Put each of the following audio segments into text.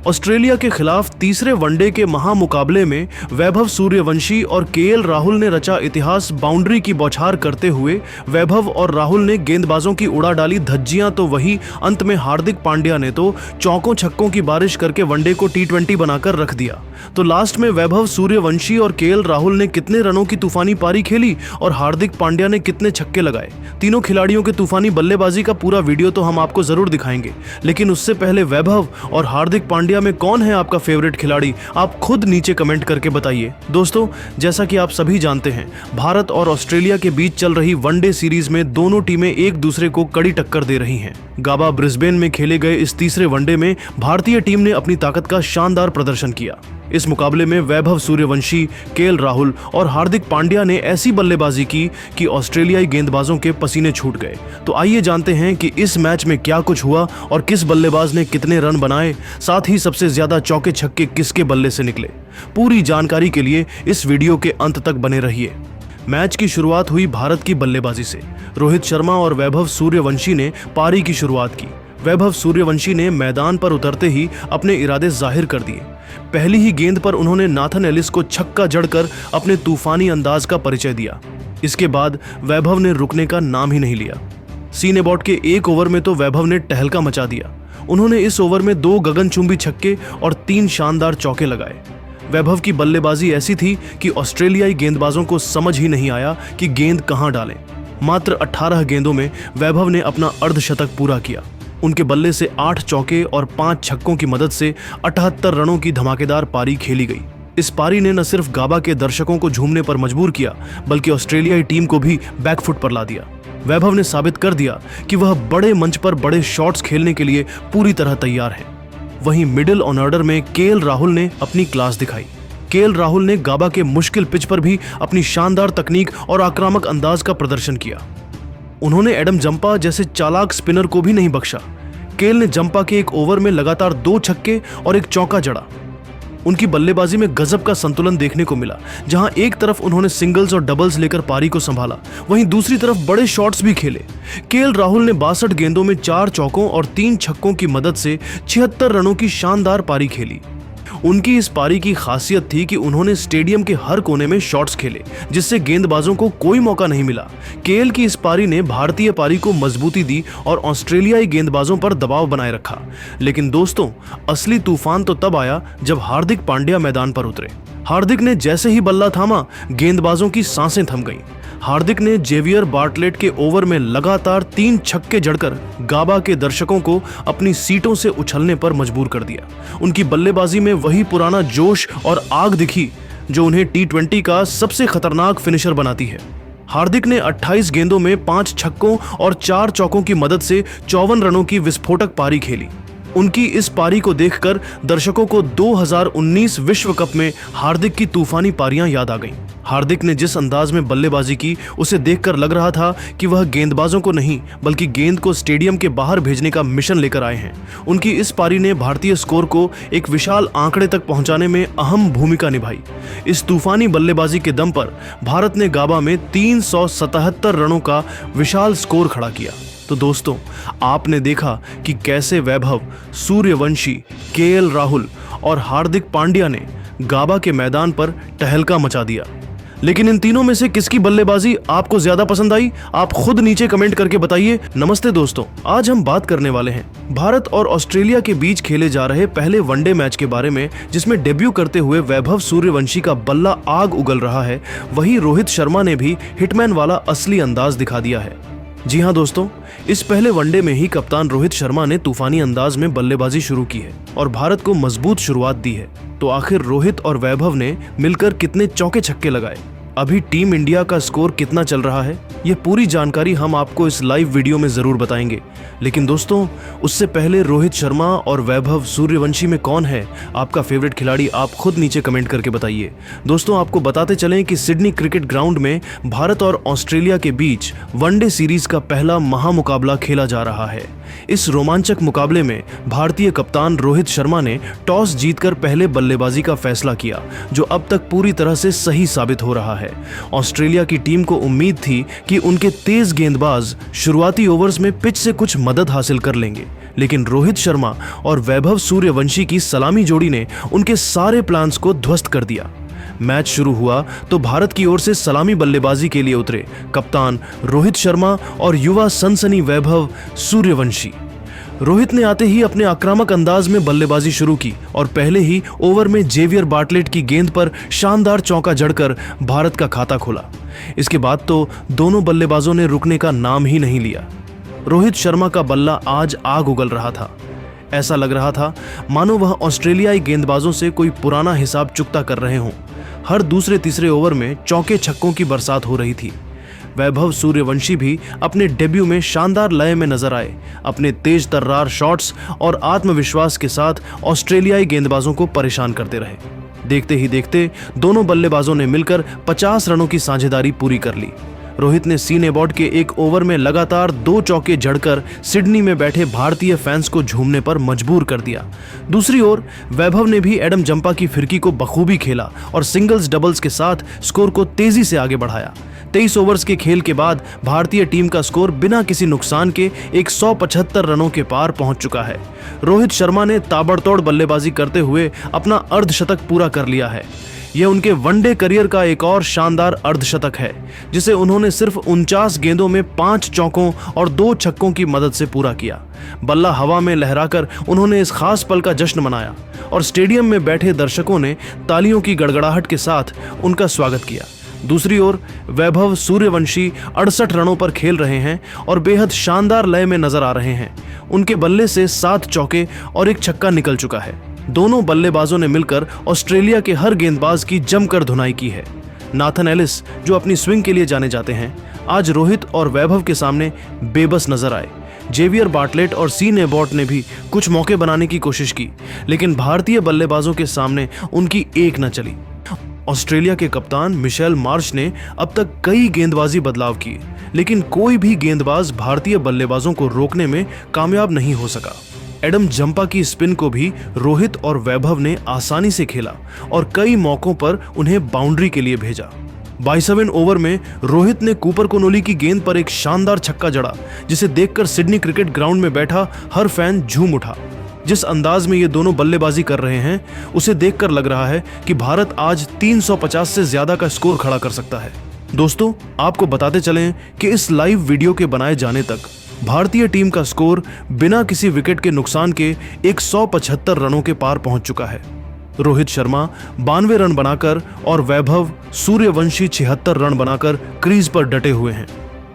Australia के खिलाफ तीसरे वनडे के महामुकाबले में वैभव सूर्यवंशी और केएल राहुल ने रचा इतिहास। बाउंड्री की बौछार करते हुए वैभव और राहुल ने गेंदबाजों की उड़ा डाली धज्जियां, तो वही अंत में हार्दिक पांड्या ने तो चौकों छक्कों की बारिश करके वनडे को T20 बनाकर रख दिया। तो लास्ट में वैभव सूर्यवंशी और केएल राहुल ने कितने रनों की तूफानी पारी खेली और हार्दिक पांड्या ने कितने छक्के लगाए, तीनों खिलाड़ियों के तूफानी बल्लेबाजी का पूरा वीडियो तो हम आपको जरूर दिखाएंगे। लेकिन उससे पहले वैभव और हार्दिक पांड्या में कौन है आपका फेवरेट खिलाड़ी, आप खुद नीचे कमेंट करके बताइए। दोस्तों, जैसा कि आप सभी जानते हैं, भारत और ऑस्ट्रेलिया के बीच चल रही वनडे सीरीज में दोनों टीमें एक दूसरे को कड़ी टक्कर दे रही हैं। गाबा ब्रिस्बेन में खेले गए इस तीसरे वनडे में भारतीय टीम ने अपनी ताकत का शानदार प्रदर्शन किया। इस मुकाबले में वैभव सूर्यवंशी, केएल राहुल और हार्दिक पांड्या ने ऐसी बल्लेबाजी की कि ऑस्ट्रेलियाई गेंदबाजों के पसीने छूट गए। तो आइए जानते हैं कि इस मैच में क्या कुछ हुआ और किस बल्लेबाज ने कितने रन बनाए, साथ ही सबसे ज्यादा चौके छक्के किसके बल्ले से निकले। पूरी जानकारी के लिए इस वीडियो के अंत तक बने रहिए। मैच की शुरुआत हुई भारत की बल्लेबाजी से। रोहित शर्मा और वैभव सूर्यवंशी ने पारी की शुरुआत की। वैभव सूर्यवंशी ने मैदान पर उतरते ही अपने इरादे जाहिर कर दिए। पहली ही गेंद पर उन्होंने नाथन एलिस को छक्का जड़कर अपने तूफानी अंदाज का परिचय दिया। इसके बाद वैभव ने रुकने का नाम ही नहीं लिया। सीनेबॉट के एक ओवर में तो वैभव ने टहलका मचा दिया। उन्होंने इस ओवर में 2 गगनचुंबी छक्के और 3 शानदार चौके लगाए। वैभव की बल्लेबाजी ऐसी थी कि ऑस्ट्रेलियाई गेंदबाजों को समझ ही नहीं आया कि गेंद कहां डालें। मात्र 18 गेंदों में वैभव ने अपना अर्धशतक पूरा किया। उनके बल्ले से 8 चौके और 5 छक्कों की मदद से 78 रनों की धमाकेदार पारी खेली गई। इस पारी ने न सिर्फ गाबा के दर्शकों को झूमने पर मजबूर किया, बल्कि ऑस्ट्रेलियाई टीम को भी बैकफुट पर ला दिया। वैभव ने साबित कर दिया कि वह बड़े मंच पर बड़े शॉट्स खेलने के लिए पूरी तरह तैयार है। वहीं मिडिल ऑर्डर में केएल राहुल ने अपनी क्लास दिखाई। केएल राहुल ने गाबा के मुश्किल पिच पर भी अपनी शानदार तकनीक और आक्रामक अंदाज का प्रदर्शन किया। उन्होंने एडम जंपा जैसे चालाक स्पिनर को भी नहीं बख्शा। केएल ने जंपा के एक ओवर में लगातार 2 छक्के और 1 चौका जड़ा। उनकी बल्लेबाजी में गजब का संतुलन देखने को मिला, जहां एक तरफ उन्होंने सिंगल्स और डबल्स लेकर पारी को संभाला, वहीं दूसरी तरफ बड़े शॉट्स भी खेले। केएल राहुल ने 62 गेंदों में 4 चौकों और 3 छक्कों की मदद से 76 रनों की शानदार पारी खेली। उनकी इस पारी की खासियत थी कि उन्होंने स्टेडियम के हर कोने में शॉट्स खेले, जिससे गेंदबाजों को कोई मौका नहीं मिला। केएल की इस पारी ने भारतीय पारी को मजबूती दी और ऑस्ट्रेलियाई गेंदबाजों पर दबाव बनाए रखा। लेकिन दोस्तों, असली तूफान तो तब आया जब हार्दिक पांड्या मैदान पर उतरे। हार्दिक ने जैसे ही बल्ला थामा, गेंदबाजों की सांसें थम गईं। हार्दिक ने जेवियर बार्टलेट के ओवर में लगातार 3 छक्के जड़कर गाबा के दर्शकों को अपनी सीटों से उछलने पर मजबूर कर दिया। उनकी बल्लेबाजी में वही पुराना जोश और आग दिखी जो उन्हें T20 का सबसे खतरनाक फिनिशर बनाती है। हार्दिक ने 28 गेंदों में 5 छक्कों और 4 चौकों की मदद से 54 रनों की विस्फोटक पारी खेली। उनकी इस पारी को देखकर दर्शकों को 2019 विश्व कप में हार्दिक की तूफानी पारियां याद आ गईं। हार्दिक ने जिस अंदाज में बल्लेबाजी की, उसे देखकर लग रहा था कि वह गेंदबाजों को नहीं बल्कि गेंद को स्टेडियम के बाहर भेजने का मिशन लेकर आए हैं। उनकी इस पारी ने भारतीय स्कोर को एक विशाल आंकड़े तक पहुंचाने में अहम भूमिका निभाई। इस तूफानी बल्लेबाजी के दम पर भारत ने गाबा में 377 रनों का विशाल स्कोर खड़ा किया। तो दोस्तों, आपने देखा कि कैसे वैभव सूर्यवंशी, केएल राहुल और हार्दिक पांड्या ने गाबा के मैदान पर टहलका मचा दिया। लेकिन इन तीनों में से किसकी बल्लेबाजी आपको ज्यादा पसंद आई, आप खुद नीचे कमेंट करके बताइए। नमस्ते दोस्तों, आज हम बात करने वाले हैं भारत और ऑस्ट्रेलिया के बीच खेले जा रहे पहले वनडे मैच के बारे में, जिसमें डेब्यू करते हुए वैभव सूर्यवंशी का बल्ला आग उगल रहा है। वहीं रोहित शर्मा ने भी हिटमैन वाला असली अंदाज दिखा दिया है। जी हां दोस्तों, इस पहले वनडे में ही कप्तान रोहित शर्मा ने तूफानी अंदाज में बल्लेबाजी शुरू की है और भारत को मजबूत शुरुआत दी है। तो आखिर रोहित और वैभव ने मिलकर कितने चौके छक्के लगाए, अभी टीम इंडिया का स्कोर कितना चल रहा है, ये पूरी जानकारी हम आपको इस लाइव वीडियो में जरूर बताएंगे। लेकिन दोस्तों, उससे पहले रोहित शर्मा और वैभव सूर्यवंशी में कौन है आपका फेवरेट खिलाड़ी, आप खुद नीचे कमेंट करके बताइए। दोस्तों, आपको बताते चलें कि सिडनी क्रिकेट ग्राउंड में भारत और ऑस्ट्रेलिया के बीच वनडे सीरीज का पहला महामुकाबला खेला जा रहा है। इस रोमांचक मुकाबले में भारतीय कप्तान रोहित शर्मा ने टॉस जीतकर पहले बल्लेबाजी का फैसला किया, जो अब तक पूरी तरह से सही साबित हो रहा है। ऑस्ट्रेलिया की टीम को उम्मीद थी कि उनके तेज गेंदबाज शुरुआती ओवर्स में पिच से कुछ मदद हासिल कर लेंगे, लेकिन रोहित शर्मा और वैभव सूर्यवंशी की सलामी जोड़ी ने उनके सारे प्लान्स को ध्वस्त कर दिया। मैच शुरू हुआ तो भारत की ओर से सलामी बल्लेबाजी के लिए उतरे कप्तान रोहित शर्मा और युवा सनसनी वैभव सूर्यवंशी। रोहित ने आते ही अपने आक्रामक अंदाज में बल्लेबाजी शुरू की और पहले ही ओवर में जेवियर बार्टलेट की गेंद पर शानदार चौका जड़कर भारत का खाता खोला। इसके बाद तो दोनों बल्लेबाजों ने रुकने का नाम ही नहीं लिया। रोहित शर्मा का बल्ला आज आग उगल रहा था। ऐसा लग रहा था मानो वह ऑस्ट्रेलियाई गेंदबाजों से कोई पुराना हिसाब चुकता कर रहे हों। हर दूसरे तीसरे ओवर में चौके छक्कों की बरसात हो रही थी। वैभव सूर्यवंशी भी अपने डेब्यू में शानदार लय में नजर आए। अपने तेज तर्रार शॉट्स और आत्मविश्वास के साथ ऑस्ट्रेलियाई गेंदबाजों को परेशान करते रहे। देखते ही देखते दोनों बल्लेबाजों ने मिलकर 50 रनों की साझेदारी पूरी कर ली। रोहित ने सीन एबॉट के एक ओवर में लगातार 2 चौके जड़कर सिडनी में बैठे भारतीय फैंस को झूमने पर मजबूर कर दिया। दूसरी ओर वैभव ने भी एडम जंपा की फिरकी को बखूबी खेला और सिंगल्स डबल्स के साथ स्कोर को तेजी से आगे बढ़ाया। 23 ओवर्स के खेल के बाद भारतीय टीम का स्कोर बिना किसी नुकसान के 175 रनों के पार पहुंच चुका है। रोहित शर्मा ने ताबड़तोड़ बल्लेबाजी करते हुए अपना अर्धशतक पूरा कर लिया है। यह उनके वनडे करियर का एक और शानदार अर्धशतक है, जिसे उन्होंने सिर्फ 49 गेंदों में 5 चौकों और 2 छक्कों की मदद से पूरा किया। बल्ला हवा में लहराकर उन्होंने इस खास पल का जश्न मनाया और स्टेडियम में बैठे दर्शकों ने तालियों की गड़गड़ाहट के साथ उनका स्वागत किया। दूसरी ओर वैभव सूर्यवंशी 68 रनों पर खेल रहे हैं और बेहद शानदार लय में नजर आ रहे हैं। उनके बल्ले से 7 चौके और 1 छक्का निकल चुका है। दोनों बल्लेबाजों ने मिलकर ऑस्ट्रेलिया के हर गेंदबाज की जमकर धुनाई की है। नाथन एलिस, जो अपनी स्विंग के लिए जाने जाते हैं, आज रोहित और वैभव के सामने बेबस नजर आए। जेवियर बार्टलेट और सीन एबॉट ने भी कुछ मौके बनाने की कोशिश की, लेकिन भारतीय बल्लेबाजों के सामने उनकी एक न चली। ऑस्ट्रेलिया के कप्तान मिशेल मार्श ने अब तक कई गेंदबाजी बदलाव किए, लेकिन कोई भी गेंदबाज भारतीय बल्लेबाजों को रोकने में कामयाब नहीं हो सका। एडम जंपा की स्पिन को भी रोहित और वैभव ने आसानी से खेला और कई मौकों पर उन्हें बाउंड्री के लिए भेजा। 22वें ओवर में रोहित ने कूपर कोनोली की गेंद पर एक शानदार छक्का जड़ा, जिसे देखकर सिडनी क्रिकेट ग्राउंड में बैठा हर फैन झूम उठा। जिस अंदाज में ये दोनों बल्लेबाजी कर रहे हैं, उसे देखकर लग रहा है कि भारत आज 350 से ज्यादा का स्कोर खड़ा कर सकता है। दोस्तों, आपको बताते चलें कि इस लाइव वीडियो के बनाए जाने तक भारतीय टीम का स्कोर बिना किसी विकेट के नुकसान के 175 रनों के पार पहुंच चुका है। रोहित शर्मा 92 रन बनाकर और वैभव सूर्यवंशी 76 रन बनाकर क्रीज पर डटे हुए हैं।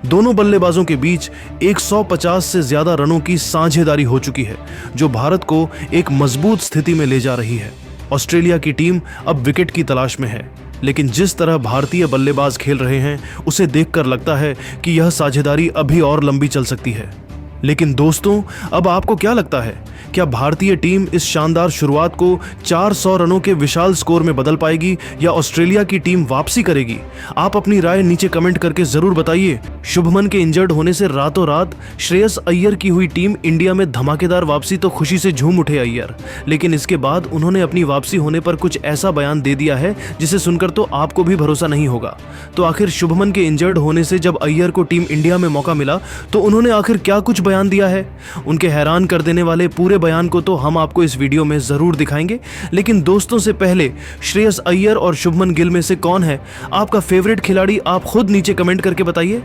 दोनों बल्लेबाजों के बीच 150 से ज्यादा रनों की साझेदारी हो चुकी है, जो भारत को एक मजबूत स्थिति में ले जा रही है। ऑस्ट्रेलिया की टीम अब विकेट की तलाश में है, लेकिन जिस तरह भारतीय बल्लेबाज खेल रहे हैं, उसे देखकर लगता है कि यह साझेदारी अभी और लंबी चल सकती है। लेकिन दोस्तों, अब आपको क्या लगता है, क्या भारतीय टीम इस शानदार शुरुआत को 400 रनों के विशाल स्कोर में बदल पाएगी या ऑस्ट्रेलिया की टीम वापसी करेगी? आप अपनी राय नीचे कमेंट करके जरूर बताइए। शुभमन के इंजर्ड होने से रातों रात श्रेयस अय्यर की हुई टीम इंडिया में धमाकेदार वापसी तो खुशी से झूम उठे अय्यर, लेकिन इसके बाद उन्होंने अपनी वापसी होने पर कुछ ऐसा बयान दे दिया है जिसे सुनकर तो आपको भी भरोसा नहीं होगा। तो आखिर शुभमन के इंजर्ड होने से जब अय्यर को टीम इंडिया में मौका मिला तो उन्होंने आखिर क्या कुछ बयान दिया है? उनके हैरान कर देने वाले पूरे बयान को तो हम आपको इस वीडियो में जरूर दिखाएंगे। लेकिन दोस्तों, से पहले श्रेयस अय्यर और शुभमन गिल में से कौन है आपका फेवरेट खिलाड़ी? आप खुद नीचे कमेंट करके बताइए।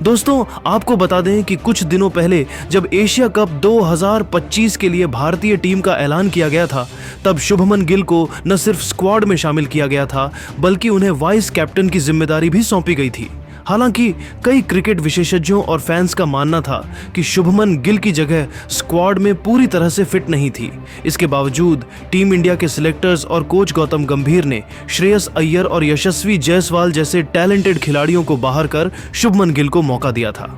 दोस्तों, आपको बता दें कि कुछ दिनों पहले जब एशिया कप 2025 के लिए भारतीय टीम का ऐलान किया गया था, तब शुभमन गिल को न सिर्फ स्क्वाड में शामिल किया गया था, बल्कि उन्हें वाइस कैप्टन की जिम्मेदारी भी सौंपी गई थी। हालांकि कई क्रिकेट विशेषज्ञों और फैंस का मानना था कि शुभमन गिल की जगह स्क्वाड में पूरी तरह से फिट नहीं थी। इसके बावजूद टीम इंडिया के सिलेक्टर्स और कोच गौतम गंभीर ने श्रेयस अय्यर और यशस्वी जायसवाल जैसे टैलेंटेड खिलाड़ियों को बाहर कर शुभमन गिल को मौका दिया था।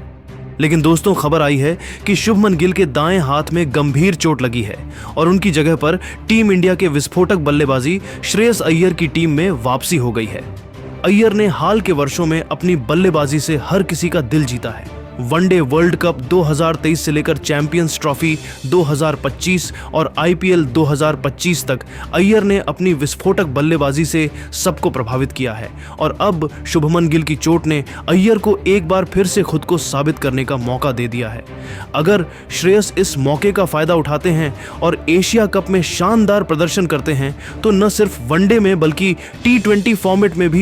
लेकिन दोस्तों, खबर आई है कि शुभमन गिल के दाएं हाथ में गंभीर चोट लगी है और उनकी जगह पर टीम इंडिया के विस्फोटक बल्लेबाजी श्रेयस अय्यर की टीम में वापसी हो गई है। अय्यर ने हाल के वर्षों में अपनी बल्लेबाजी से हर किसी का दिल जीता है। वनडे वर्ल्ड कप 2023 से लेकर चैंपियंस ट्रॉफी 2025 और आईपीएल 2025 तक अय्यर ने अपनी विस्फोटक बल्लेबाजी से सबको प्रभावित किया है और अब शुभमन गिल की चोट ने अय्यर को एक बार फिर से खुद को साबित करने का मौका दे दिया है। अगर श्रेयस इस मौके का फायदा उठाते हैं और एशिया कप में शानदार प्रदर्शन करते हैं तो न सिर्फ वनडे में बल्कि T20 फॉर्मेट में भी